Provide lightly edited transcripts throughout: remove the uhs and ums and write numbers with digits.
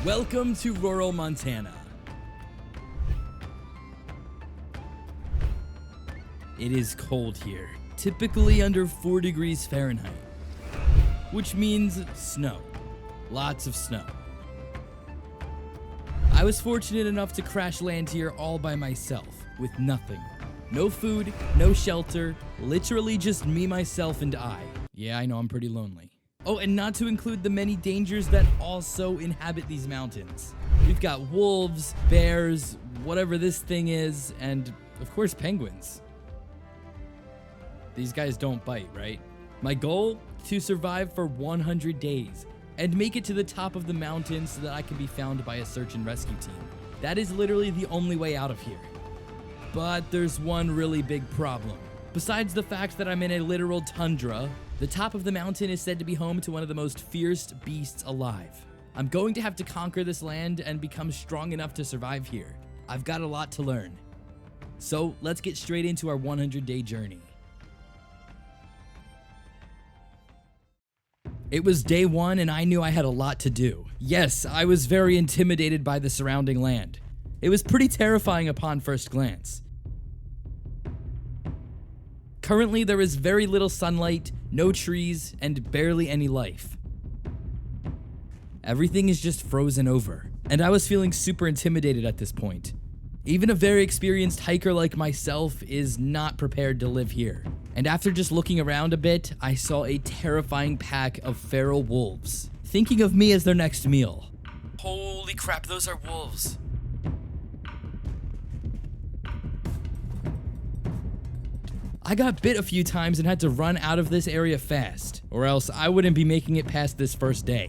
Welcome to rural Montana. It is cold here, typically under 4 degrees Fahrenheit, which means snow. Lots of snow. I was fortunate enough to crash land here all by myself, with nothing. No food, no shelter, literally just me, myself, and I. Yeah, I know I'm pretty lonely. Oh, and not to include the many dangers that also inhabit these mountains. We've got wolves, bears, whatever this thing is, and of course penguins. These guys don't bite, right? My goal? To survive for 100 days and make it to the top of the mountain so that I can be found by a search and rescue team. That is literally the only way out of here. But there's one really big problem. Besides the fact that I'm in a literal tundra, the top of the mountain is said to be home to one of the most fierce beasts alive. I'm going to have to conquer this land and become strong enough to survive here. I've got a lot to learn. So let's get straight into our 100-day journey. It was day 1 and I knew I had a lot to do. Yes, I was very intimidated by the surrounding land. It was pretty terrifying upon first glance. Currently, there is very little sunlight, no trees, and barely any life. Everything is just frozen over, and I was feeling super intimidated at this point. Even a very experienced hiker like myself is not prepared to live here. And after just looking around a bit, I saw a terrifying pack of feral wolves, thinking of me as their next meal. Holy crap, those are wolves. I got bit a few times and had to run out of this area fast, or else I wouldn't be making it past this first day.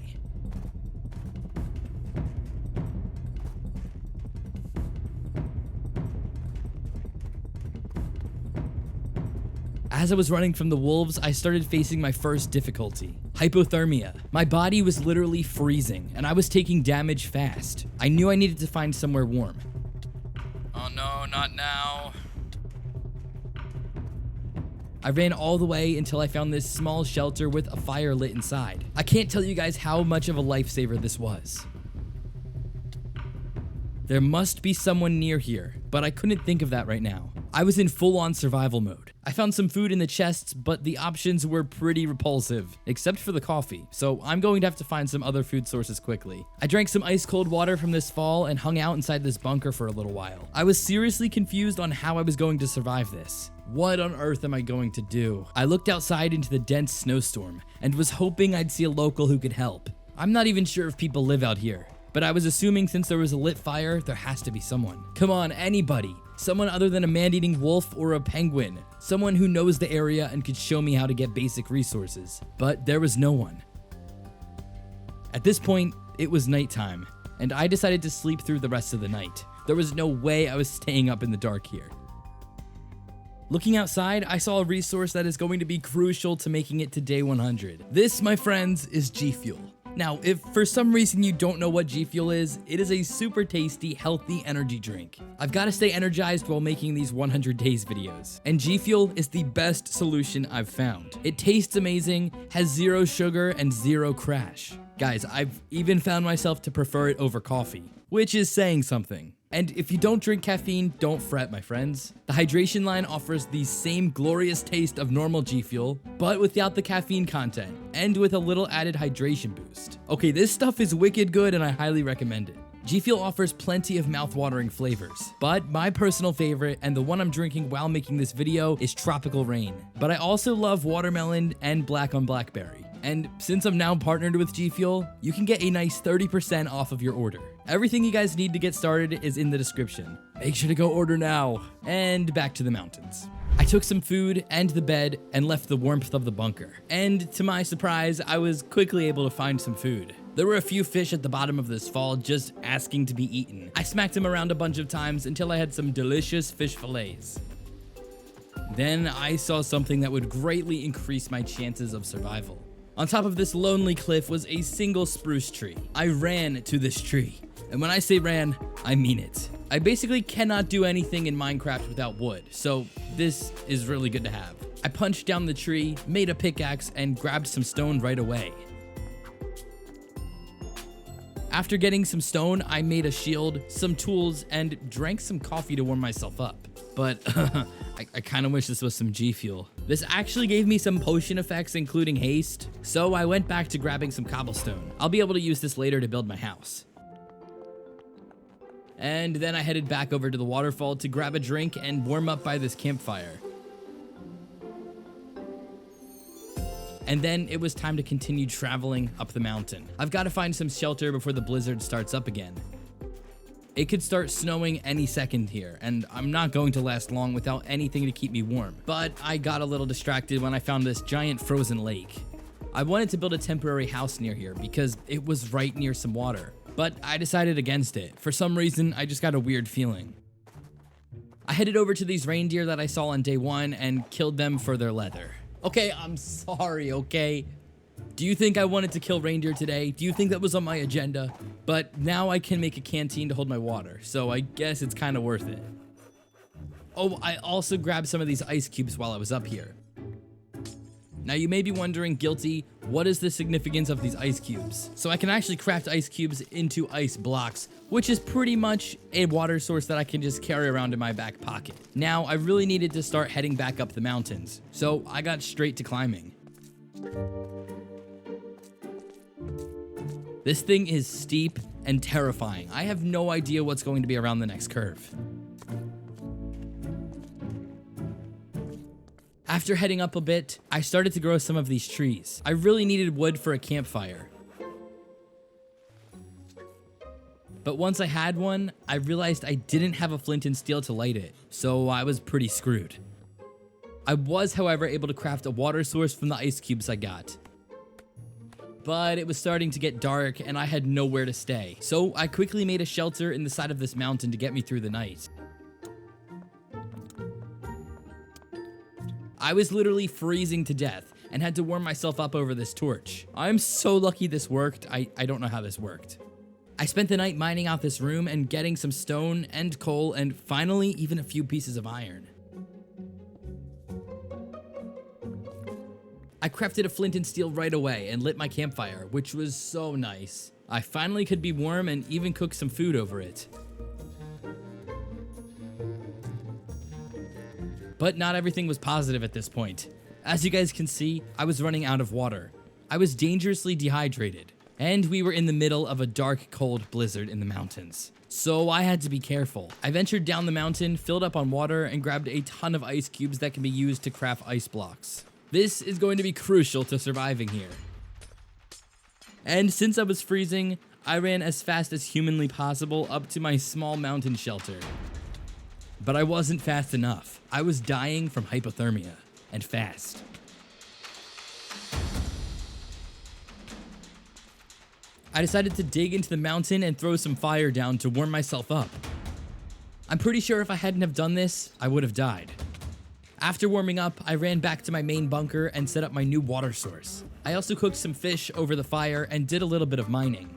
As I was running from the wolves, I started facing my first difficulty: hypothermia. My body was literally freezing, and I was taking damage fast. I knew I needed to find somewhere warm. Oh no, not now. I ran all the way until I found this small shelter with a fire lit inside. I can't tell you guys how much of a lifesaver this was. There must be someone near here, but I couldn't think of that right now. I was in full-on survival mode. I found some food in the chests, but the options were pretty repulsive, except for the coffee, so I'm going to have to find some other food sources quickly. I drank some ice-cold water from this fall and hung out inside this bunker for a little while. I was seriously confused on how I was going to survive this. What on earth am I going to do? I looked outside into the dense snowstorm and was hoping I'd see a local who could help. I'm not even sure if people live out here, but I was assuming since there was a lit fire, there has to be someone. Come on, anybody. Someone other than a man-eating wolf or a penguin. Someone who knows the area and could show me how to get basic resources. But there was no one. At this point, it was nighttime, and I decided to sleep through the rest of the night. There was no way I was staying up in the dark here. Looking outside, I saw a resource that is going to be crucial to making it to day 100. This, my friends, is GFUEL. Now, if for some reason you don't know what GFUEL is, it is a super tasty, healthy energy drink. I've got to stay energized while making these 100 days videos, and GFUEL is the best solution I've found. It tastes amazing, has 0 sugar, and 0 crash. Guys, I've even found myself to prefer it over coffee, which is saying something. And if you don't drink caffeine, don't fret, my friends. The hydration line offers the same glorious taste of normal GFUEL, but without the caffeine content, and with a little added hydration boost. Okay, this stuff is wicked good and I highly recommend it. GFUEL offers plenty of mouth-watering flavors, but my personal favorite, and the one I'm drinking while making this video, is Tropical Rain. But I also love watermelon and black on blackberry. And since I'm now partnered with GFUEL, you can get a nice 30% off of your order. Everything you guys need to get started is in the description. Make sure to go order now. And back to the mountains. I took some food and the bed and left the warmth of the bunker. And to my surprise, I was quickly able to find some food. There were a few fish at the bottom of this fall just asking to be eaten. I smacked them around a bunch of times until I had some delicious fish fillets. Then I saw something that would greatly increase my chances of survival. On top of this lonely cliff was a single spruce tree. I ran to this tree. And when I say ran, I mean it. I basically cannot do anything in Minecraft without wood, so this is really good to have. I punched down the tree, made a pickaxe, and grabbed some stone right away. After getting some stone, I made a shield, some tools, and drank some coffee to warm myself up. But I kind of wish this was some GFUEL. This actually gave me some potion effects, including haste, so I went back to grabbing some cobblestone. I'll be able to use this later to build my house. And then I headed back over to the waterfall to grab a drink and warm up by this campfire. And then it was time to continue traveling up the mountain. I've got to find some shelter before the blizzard starts up again. It could start snowing any second here, and I'm not going to last long without anything to keep me warm. But I got a little distracted when I found this giant frozen lake. I wanted to build a temporary house near here because it was right near some water, but I decided against it. For some reason, I just got a weird feeling. I headed over to these reindeer that I saw on day 1 and killed them for their leather. Okay, I'm sorry, okay? Do you think I wanted to kill reindeer today? Do you think that was on my agenda? But now I can make a canteen to hold my water, so I guess it's kind of worth it. Oh, I also grabbed some of these ice cubes while I was up here. Now you may be wondering, Guilty, what is the significance of these ice cubes? So I can actually craft ice cubes into ice blocks, which is pretty much a water source that I can just carry around in my back pocket. Now, I really needed to start heading back up the mountains, so I got straight to climbing. This thing is steep and terrifying. I have no idea what's going to be around the next curve. After heading up a bit, I started to grow some of these trees. I really needed wood for a campfire. But once I had one, I realized I didn't have a flint and steel to light it, so I was pretty screwed. I was, however, able to craft a water source from the ice cubes I got. But it was starting to get dark and I had nowhere to stay, so I quickly made a shelter in the side of this mountain to get me through the night. I was literally freezing to death and had to warm myself up over this torch. I'm so lucky this worked. I don't know how this worked. I spent the night mining out this room and getting some stone and coal and finally even a few pieces of iron. I crafted a flint and steel right away and lit my campfire, which was so nice. I finally could be warm and even cook some food over it. But not everything was positive at this point. As you guys can see, I was running out of water. I was dangerously dehydrated, and we were in the middle of a dark, cold blizzard in the mountains. So I had to be careful. I ventured down the mountain, filled up on water, and grabbed a ton of ice cubes that can be used to craft ice blocks. This is going to be crucial to surviving here. And since I was freezing, I ran as fast as humanly possible up to my small mountain shelter. But I wasn't fast enough. I was dying from hypothermia, and fast. I decided to dig into the mountain and throw some fire down to warm myself up. I'm pretty sure if I hadn't have done this, I would have died. After warming up, I ran back to my main bunker and set up my new water source. I also cooked some fish over the fire and did a little bit of mining.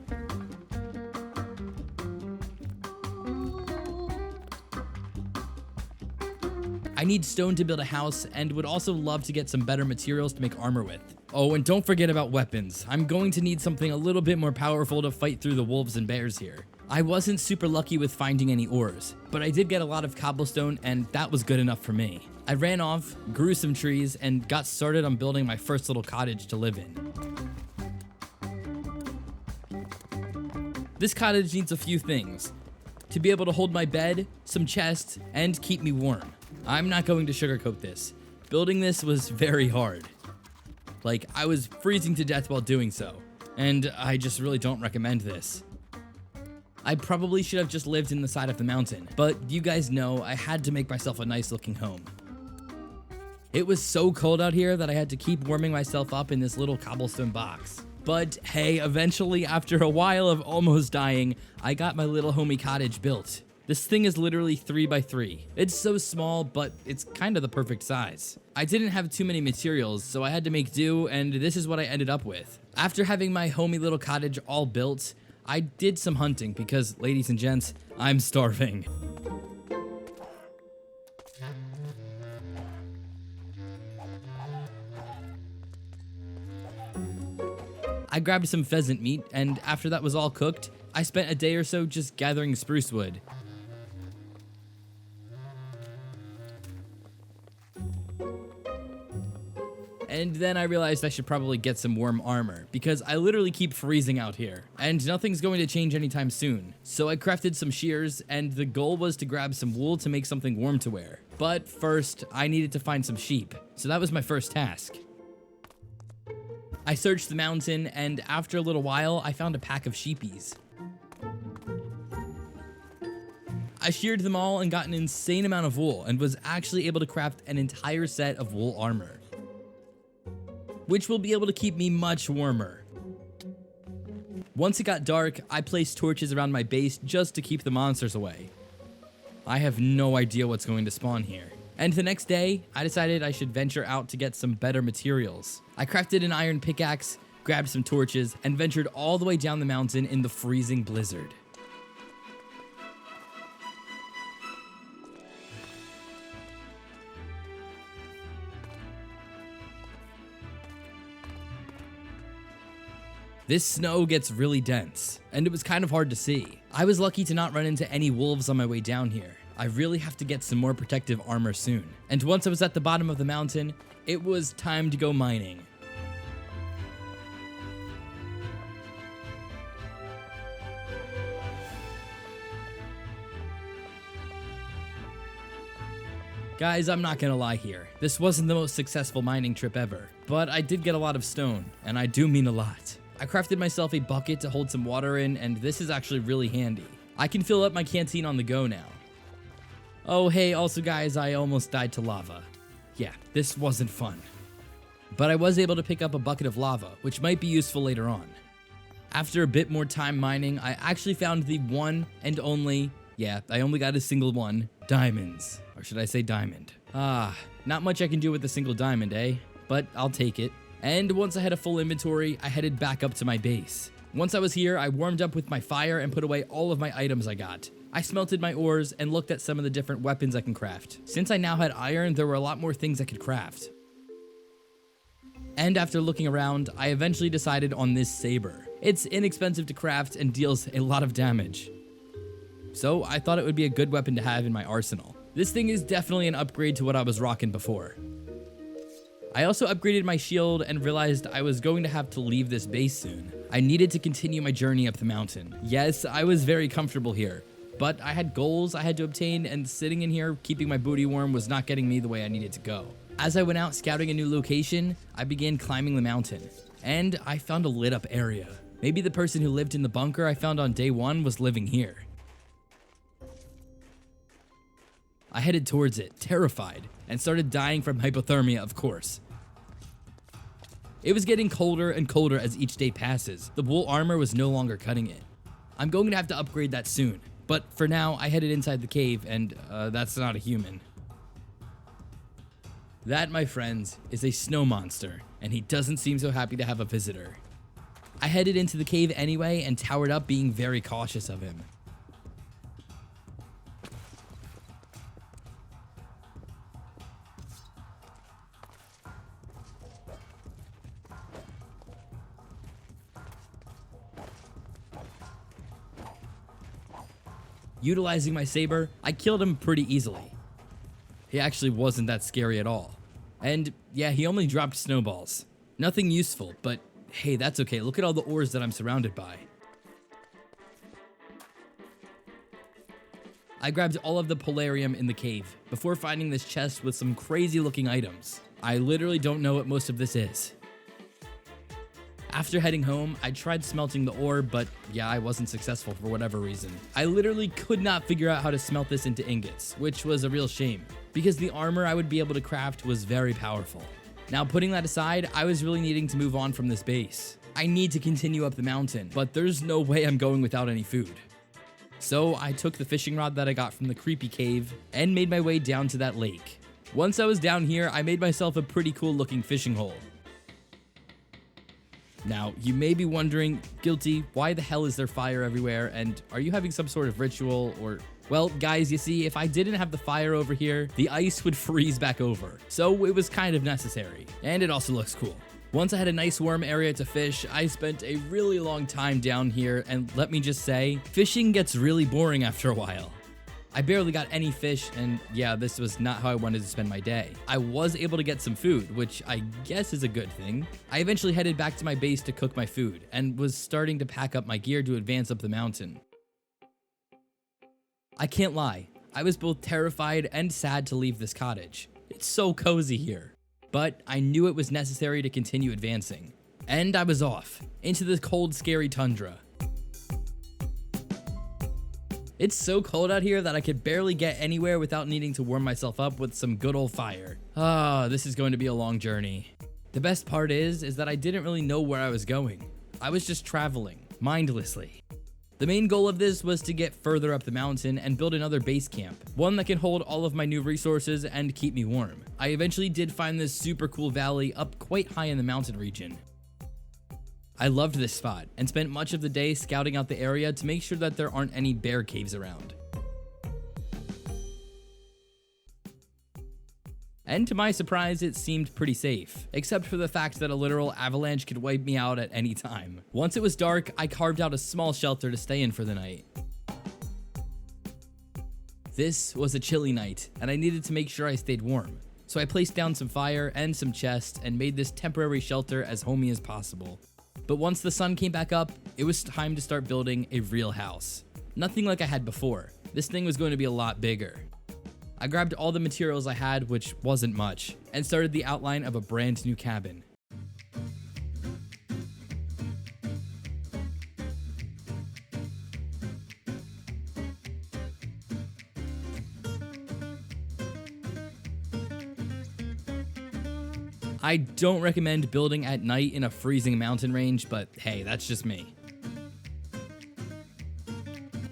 I need stone to build a house and would also love to get some better materials to make armor with. Oh, and don't forget about weapons. I'm going to need something a little bit more powerful to fight through the wolves and bears here. I wasn't super lucky with finding any ores, but I did get a lot of cobblestone and that was good enough for me. I ran off, grew some trees, and got started on building my first little cottage to live in. This cottage needs a few things. To be able to hold my bed, some chests, and keep me warm. I'm not going to sugarcoat this. Building this was very hard. Like, I was freezing to death while doing so, and I just really don't recommend this. I probably should have just lived in the side of the mountain, but you guys know I had to make myself a nice looking home. It was so cold out here that I had to keep warming myself up in this little cobblestone box. But hey, eventually, after a while of almost dying, I got my little homey cottage built. This thing is literally 3x3. It's so small, but it's kind of the perfect size. I didn't have too many materials, so I had to make do, and this is what I ended up with. After having my homey little cottage all built, I did some hunting because, ladies and gents, I'm starving. I grabbed some pheasant meat, and after that was all cooked, I spent a day or so just gathering spruce wood. And then I realized I should probably get some warm armor, because I literally keep freezing out here, and nothing's going to change anytime soon. So I crafted some shears, and the goal was to grab some wool to make something warm to wear. But first, I needed to find some sheep, so that was my first task. I searched the mountain, and after a little while, I found a pack of sheepies. I sheared them all and got an insane amount of wool, and was actually able to craft an entire set of wool armor, which will be able to keep me much warmer. Once it got dark, I placed torches around my base just to keep the monsters away. I have no idea what's going to spawn here. And the next day, I decided I should venture out to get some better materials. I crafted an iron pickaxe, grabbed some torches, and ventured all the way down the mountain in the freezing blizzard. This snow gets really dense, and it was kind of hard to see. I was lucky to not run into any wolves on my way down here. I really have to get some more protective armor soon. And once I was at the bottom of the mountain, it was time to go mining. Guys, I'm not gonna lie here. This wasn't the most successful mining trip ever, but I did get a lot of stone, and I do mean a lot. I crafted myself a bucket to hold some water in, and this is actually really handy. I can fill up my canteen on the go now. Oh hey, also guys, I almost died to lava. Yeah, this wasn't fun. But I was able to pick up a bucket of lava, which might be useful later on. After a bit more time mining, I actually found the one and only, yeah, I only got a single one, diamonds. Or should I say diamond? Not much I can do with a single diamond, eh? But I'll take it. And once I had a full inventory, I headed back up to my base. Once I was here, I warmed up with my fire and put away all of my items I got. I smelted my ores and looked at some of the different weapons I can craft. Since I now had iron, there were a lot more things I could craft. And after looking around, I eventually decided on this saber. It's inexpensive to craft and deals a lot of damage. So I thought it would be a good weapon to have in my arsenal. This thing is definitely an upgrade to what I was rocking before. I also upgraded my shield and realized I was going to have to leave this base soon. I needed to continue my journey up the mountain. Yes, I was very comfortable here, but I had goals I had to obtain, and sitting in here keeping my booty warm was not getting me the way I needed to go. As I went out scouting a new location, I began climbing the mountain, and I found a lit up area. Maybe the person who lived in the bunker I found on day 1 was living here. I headed towards it, terrified, and started dying from hypothermia, of course. It was getting colder and colder as each day passes. The wool armor was no longer cutting it. I'm going to have to upgrade that soon, but for now, I headed inside the cave, and that's not a human. That, my friends, is a snow monster, and he doesn't seem so happy to have a visitor. I headed into the cave anyway and towered up, being very cautious of him. Utilizing my saber, I killed him pretty easily. He actually wasn't that scary at all. And yeah, he only dropped snowballs. Nothing useful, but hey, that's okay. Look at all the ores that I'm surrounded by. I grabbed all of the polarium in the cave before finding this chest with some crazy looking items. I literally don't know what most of this is. After heading home, I tried smelting the ore, but yeah, I wasn't successful for whatever reason. I literally could not figure out how to smelt this into ingots, which was a real shame, because the armor I would be able to craft was very powerful. Now, putting that aside, I was really needing to move on from this base. I need to continue up the mountain, but there's no way I'm going without any food. So I took the fishing rod that I got from the creepy cave and made my way down to that lake. Once I was down here, I made myself a pretty cool looking fishing hole. Now, you may be wondering, Guilty, why the hell is there fire everywhere, and are you having some sort of ritual, or... Well, guys, you see, if I didn't have the fire over here, the ice would freeze back over, so it was kind of necessary, and it also looks cool. Once I had a nice warm area to fish, I spent a really long time down here, and let me just say, fishing gets really boring after a while. I barely got any fish, and yeah, this was not how I wanted to spend my day. I was able to get some food, which I guess is a good thing. I eventually headed back to my base to cook my food, and was starting to pack up my gear to advance up the mountain. I can't lie, I was both terrified and sad to leave this cottage. It's so cozy here. But I knew it was necessary to continue advancing. And I was off, into the cold, scary tundra. It's so cold out here that I could barely get anywhere without needing to warm myself up with some good old fire. This is going to be a long journey. The best part is that I didn't really know where I was going. I was just traveling, mindlessly. The main goal of this was to get further up the mountain and build another base camp, one that can hold all of my new resources and keep me warm. I eventually did find this super cool valley up quite high in the mountain region. I loved this spot and spent much of the day scouting out the area to make sure that there aren't any bear caves around. And to my surprise, it seemed pretty safe, except for the fact that a literal avalanche could wipe me out at any time. Once it was dark, I carved out a small shelter to stay in for the night. This was a chilly night, and I needed to make sure I stayed warm. So I placed down some fire and some chests and made this temporary shelter as homey as possible. But once the sun came back up, it was time to start building a real house. Nothing like I had before. This thing was going to be a lot bigger. I grabbed all the materials I had, which wasn't much, and started the outline of a brand new cabin. I don't recommend building at night in a freezing mountain range, but hey, that's just me.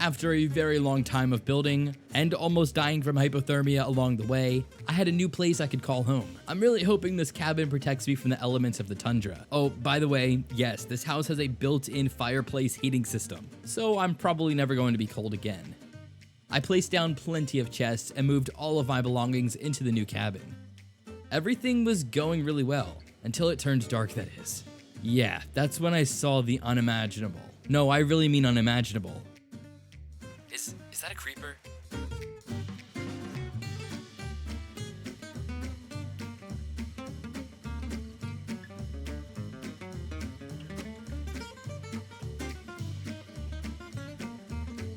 After a very long time of building, and almost dying from hypothermia along the way, I had a new place I could call home. I'm really hoping this cabin protects me from the elements of the tundra. Oh, by the way, yes, this house has a built-in fireplace heating system, so I'm probably never going to be cold again. I placed down plenty of chests and moved all of my belongings into the new cabin. Everything was going really well, until it turned dark, that is. Yeah, that's when I saw the unimaginable. No, I really mean unimaginable. Is that a creeper?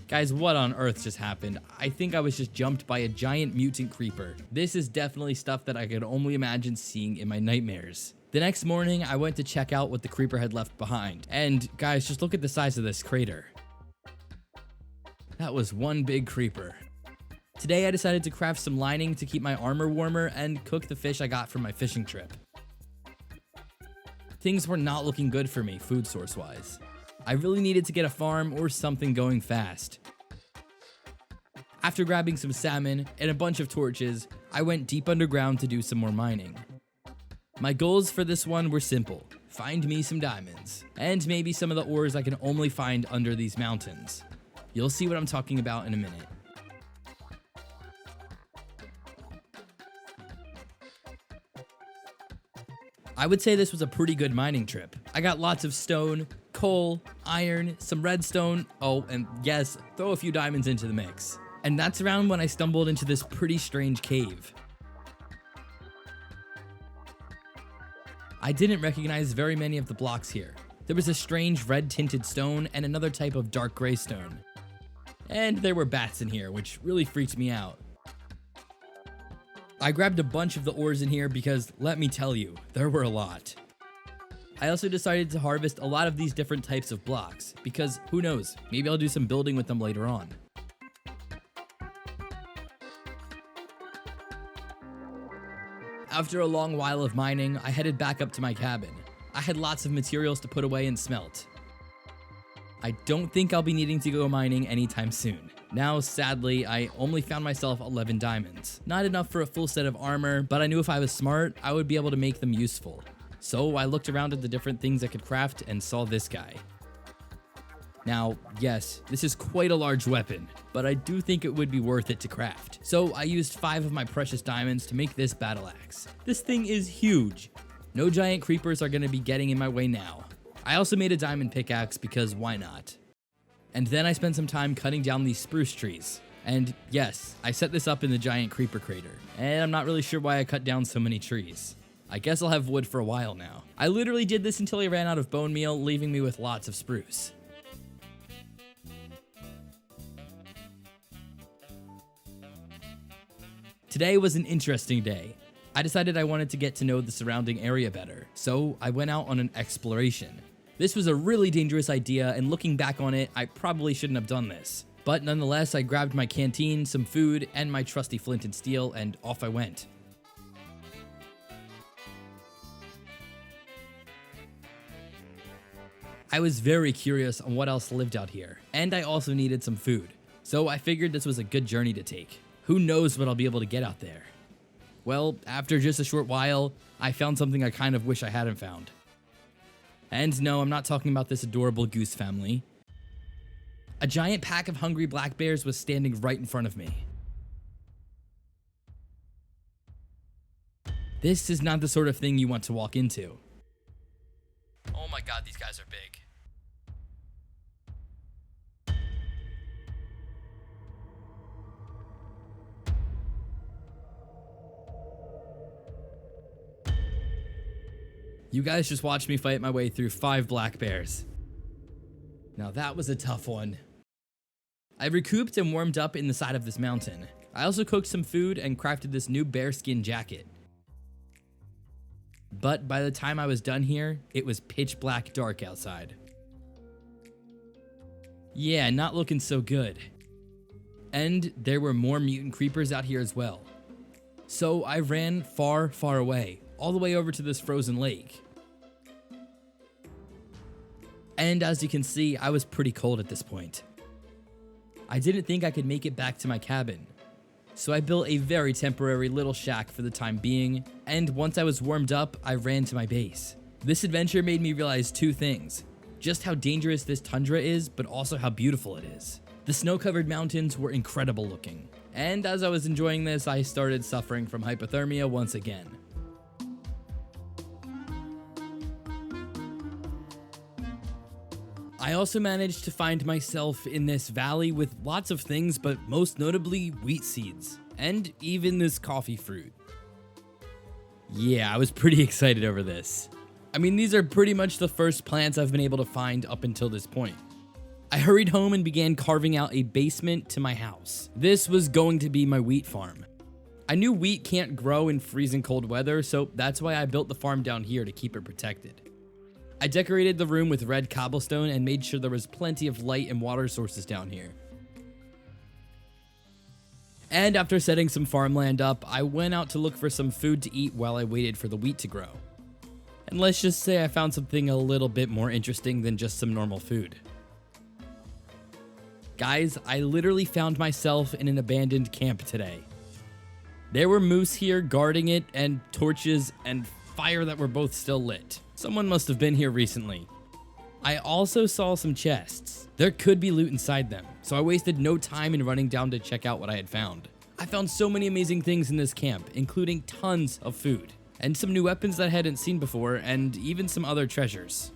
Guys, what on earth just happened? I think I was just jumped by a giant mutant creeper. This is definitely stuff that I could only imagine seeing in my nightmares. The next morning, I went to check out what the creeper had left behind. And guys, just look at the size of this crater. That was one big creeper. Today I decided to craft some lining to keep my armor warmer and cook the fish I got from my fishing trip. Things were not looking good for me food source wise. I really needed to get a farm or something going fast. After grabbing some salmon and a bunch of torches, I went deep underground to do some more mining. My goals for this one were simple: find me some diamonds, and maybe some of the ores I can only find under these mountains. You'll see what I'm talking about in a minute. I would say this was a pretty good mining trip. I got lots of stone, coal, iron, some redstone, oh, and yes, throw a few diamonds into the mix. And that's around when I stumbled into this pretty strange cave. I didn't recognize very many of the blocks here. There was a strange red tinted stone and another type of dark gray stone. And there were bats in here, which really freaked me out. I grabbed a bunch of the ores in here because, let me tell you, there were a lot. I also decided to harvest a lot of these different types of blocks, because who knows, maybe I'll do some building with them later on. After a long while of mining, I headed back up to my cabin. I had lots of materials to put away and smelt. I don't think I'll be needing to go mining anytime soon. Now, sadly, I only found myself 11 diamonds. Not enough for a full set of armor, but I knew if I was smart, I would be able to make them useful. So I looked around at the different things I could craft and saw this guy. Now, yes, this is quite a large weapon, but I do think it would be worth it to craft. So I used 5 of my precious diamonds to make this battle axe. This thing is huge. No giant creepers are going to be getting in my way now. I also made a diamond pickaxe because why not? And then I spent some time cutting down these spruce trees. And yes, I set this up in the giant creeper crater. And I'm not really sure why I cut down so many trees. I guess I'll have wood for a while now. I literally did this until I ran out of bone meal, leaving me with lots of spruce. Today was an interesting day. I decided I wanted to get to know the surrounding area better, so I went out on an exploration. This was a really dangerous idea, and looking back on it, I probably shouldn't have done this. But nonetheless, I grabbed my canteen, some food, and my trusty flint and steel, and off I went. I was very curious on what else lived out here, and I also needed some food. So I figured this was a good journey to take. Who knows what I'll be able to get out there? Well, after just a short while, I found something I kind of wish I hadn't found. And no, I'm not talking about this adorable goose family. A giant pack of hungry black bears was standing right in front of me. This is not the sort of thing you want to walk into. Oh my god, these guys are big. You guys just watched me fight my way through 5 black bears. Now that was a tough one. I recouped and warmed up in the side of this mountain. I also cooked some food and crafted this new bearskin jacket. But by the time I was done here, it was pitch black dark outside. Yeah, not looking so good. And there were more mutant creepers out here as well. So I ran far, far away, all the way over to this frozen lake. And as you can see, I was pretty cold at this point. I didn't think I could make it back to my cabin. So I built a very temporary little shack for the time being, and once I was warmed up, I ran to my base. This adventure made me realize 2 things. Just how dangerous this tundra is, but also how beautiful it is. The snow-covered mountains were incredible looking. And as I was enjoying this, I started suffering from hypothermia once again. I also managed to find myself in this valley with lots of things, but most notably wheat seeds, and even this coffee fruit. Yeah, I was pretty excited over this. I mean, these are pretty much the first plants I've been able to find up until this point. I hurried home and began carving out a basement to my house. This was going to be my wheat farm. I knew wheat can't grow in freezing cold weather, so that's why I built the farm down here to keep it protected. I decorated the room with red cobblestone and made sure there was plenty of light and water sources down here. And after setting some farmland up, I went out to look for some food to eat while I waited for the wheat to grow. And let's just say I found something a little bit more interesting than just some normal food. Guys, I literally found myself in an abandoned camp today. There were moose here guarding it, and torches and fire that were both still lit. Someone must have been here recently. I also saw some chests. There could be loot inside them, so I wasted no time in running down to check out what I had found. I found so many amazing things in this camp, including tons of food, and some new weapons that I hadn't seen before, and even some other treasures.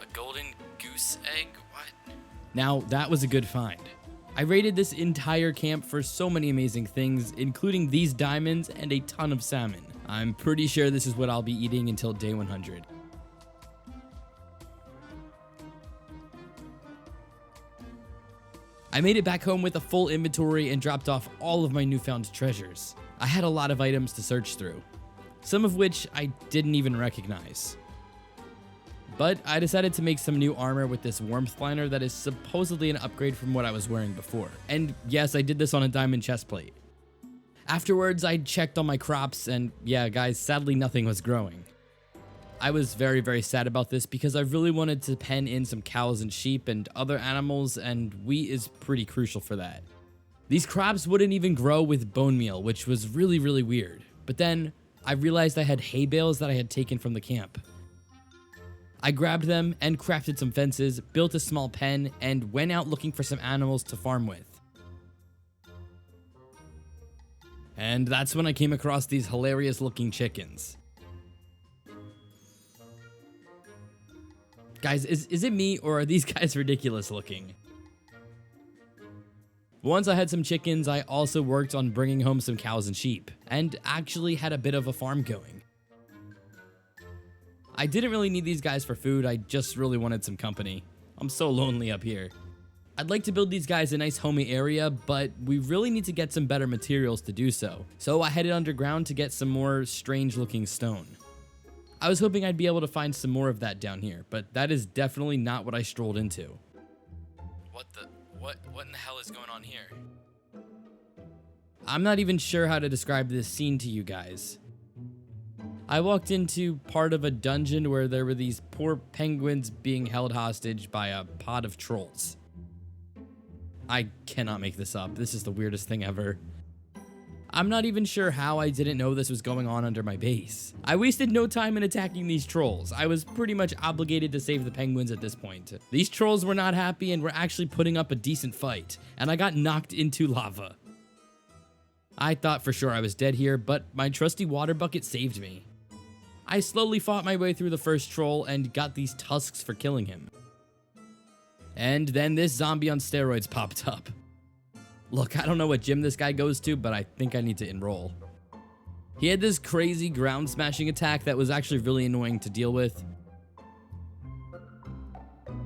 A golden goose egg? What? Now, that was a good find. I raided this entire camp for so many amazing things, including these diamonds and a ton of salmon. I'm pretty sure this is what I'll be eating until day 100. I made it back home with a full inventory and dropped off all of my newfound treasures. I had a lot of items to search through, some of which I didn't even recognize. But I decided to make some new armor with this warmth liner that is supposedly an upgrade from what I was wearing before. And yes, I did this on a diamond chestplate. Afterwards, I checked on my crops, and yeah, guys, sadly nothing was growing. I was very, very sad about this because I really wanted to pen in some cows and sheep and other animals, and wheat is pretty crucial for that. These crops wouldn't even grow with bone meal, which was really, really weird. But then I realized I had hay bales that I had taken from the camp. I grabbed them and crafted some fences, built a small pen, and went out looking for some animals to farm with. And that's when I came across these hilarious looking chickens. Guys, is it me or are these guys ridiculous looking? Once I had some chickens, I also worked on bringing home some cows and sheep, and actually had a bit of a farm going. I didn't really need these guys for food, I just really wanted some company. I'm so lonely up here. I'd like to build these guys a nice homey area, but we really need to get some better materials to do so. So I headed underground to get some more strange looking stone. I was hoping I'd be able to find some more of that down here, but that is definitely not what I strolled into. What in the hell is going on here? I'm not even sure how to describe this scene to you guys. I walked into part of a dungeon where there were these poor penguins being held hostage by a pod of trolls. I cannot make this up. This is the weirdest thing ever. I'm not even sure how I didn't know this was going on under my base. I wasted no time in attacking these trolls. I was pretty much obligated to save the penguins at this point. These trolls were not happy and were actually putting up a decent fight, and I got knocked into lava. I thought for sure I was dead here, but my trusty water bucket saved me. I slowly fought my way through the first troll and got these tusks for killing him. And then this zombie on steroids popped up. Look, I don't know what gym this guy goes to, but I think I need to enroll. He had this crazy ground smashing attack that was actually really annoying to deal with.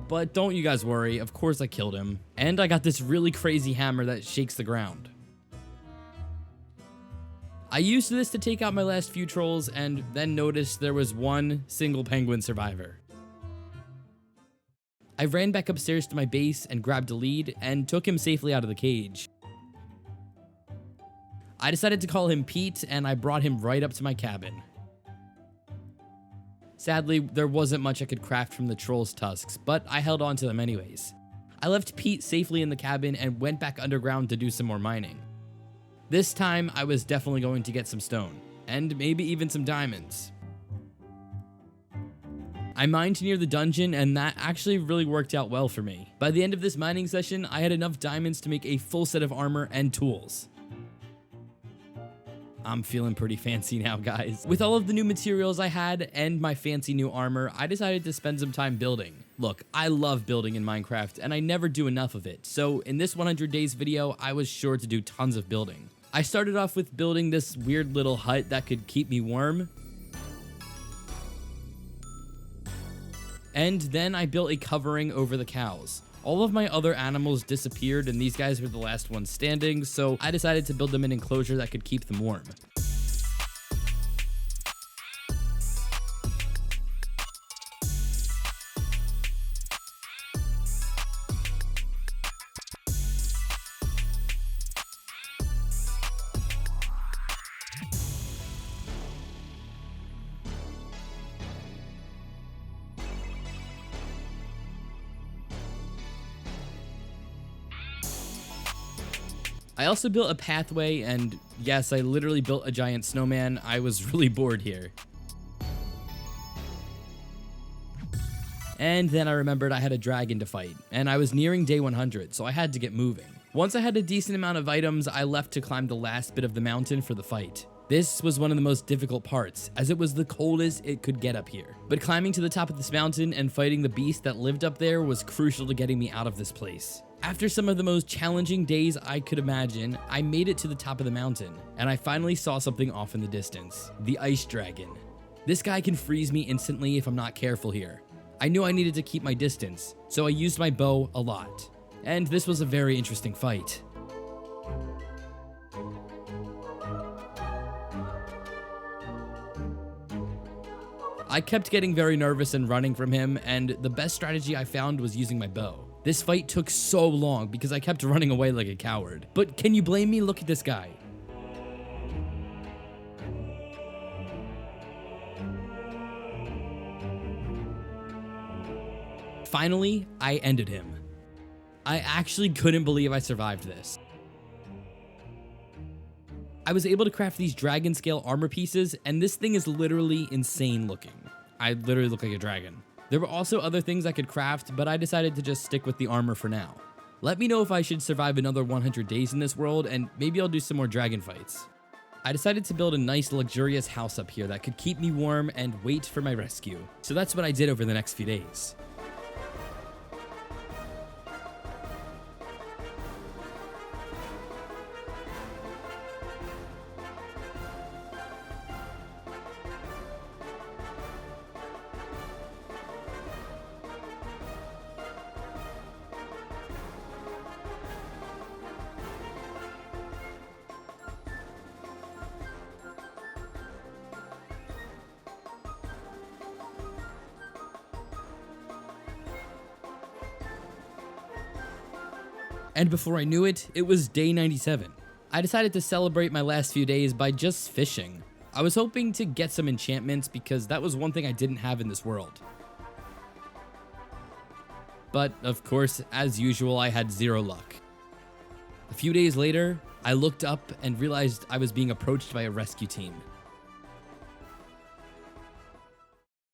But don't you guys worry, of course I killed him. And I got this really crazy hammer that shakes the ground. I used this to take out my last few trolls and then noticed there was one single penguin survivor. I ran back upstairs to my base and grabbed a lead and took him safely out of the cage. I decided to call him Pete and I brought him right up to my cabin. Sadly, there wasn't much I could craft from the troll's tusks, but I held on to them anyways. I left Pete safely in the cabin and went back underground to do some more mining. This time, I was definitely going to get some stone, and maybe even some diamonds. I mined near the dungeon, and that actually really worked out well for me. By the end of this mining session, I had enough diamonds to make a full set of armor and tools. I'm feeling pretty fancy now, guys. With all of the new materials I had and my fancy new armor, I decided to spend some time building. Look, I love building in Minecraft, and I never do enough of it, so in this 100 days video, I was sure to do tons of building. I started off with building this weird little hut that could keep me warm. And then I built a covering over the cows. All of my other animals disappeared and these guys were the last ones standing, so I decided to build them an enclosure that could keep them warm. I also built a pathway, and yes, I literally built a giant snowman. I was really bored here. And then I remembered I had a dragon to fight, and I was nearing day 100, so I had to get moving. Once I had a decent amount of items, I left to climb the last bit of the mountain for the fight. This was one of the most difficult parts, as it was the coldest it could get up here. But climbing to the top of this mountain and fighting the beast that lived up there was crucial to getting me out of this place. After some of the most challenging days I could imagine, I made it to the top of the mountain, and I finally saw something off in the distance. The ice dragon. This guy can freeze me instantly if I'm not careful here. I knew I needed to keep my distance, so I used my bow a lot. And this was a very interesting fight. I kept getting very nervous and running from him, and the best strategy I found was using my bow. This fight took so long because I kept running away like a coward. But can you blame me? Look at this guy. Finally, I ended him. I actually couldn't believe I survived this. I was able to craft these dragon scale armor pieces, and this thing is literally insane looking. I literally look like a dragon. There were also other things I could craft, but I decided to just stick with the armor for now. Let me know if I should survive another 100 days in this world, and maybe I'll do some more dragon fights. I decided to build a nice luxurious house up here that could keep me warm and wait for my rescue. So that's what I did over the next few days. And before I knew it, it was day 97. I decided to celebrate my last few days by just fishing. I was hoping to get some enchantments because that was one thing I didn't have in this world. But, of course, as usual, I had zero luck. A few days later, I looked up and realized I was being approached by a rescue team.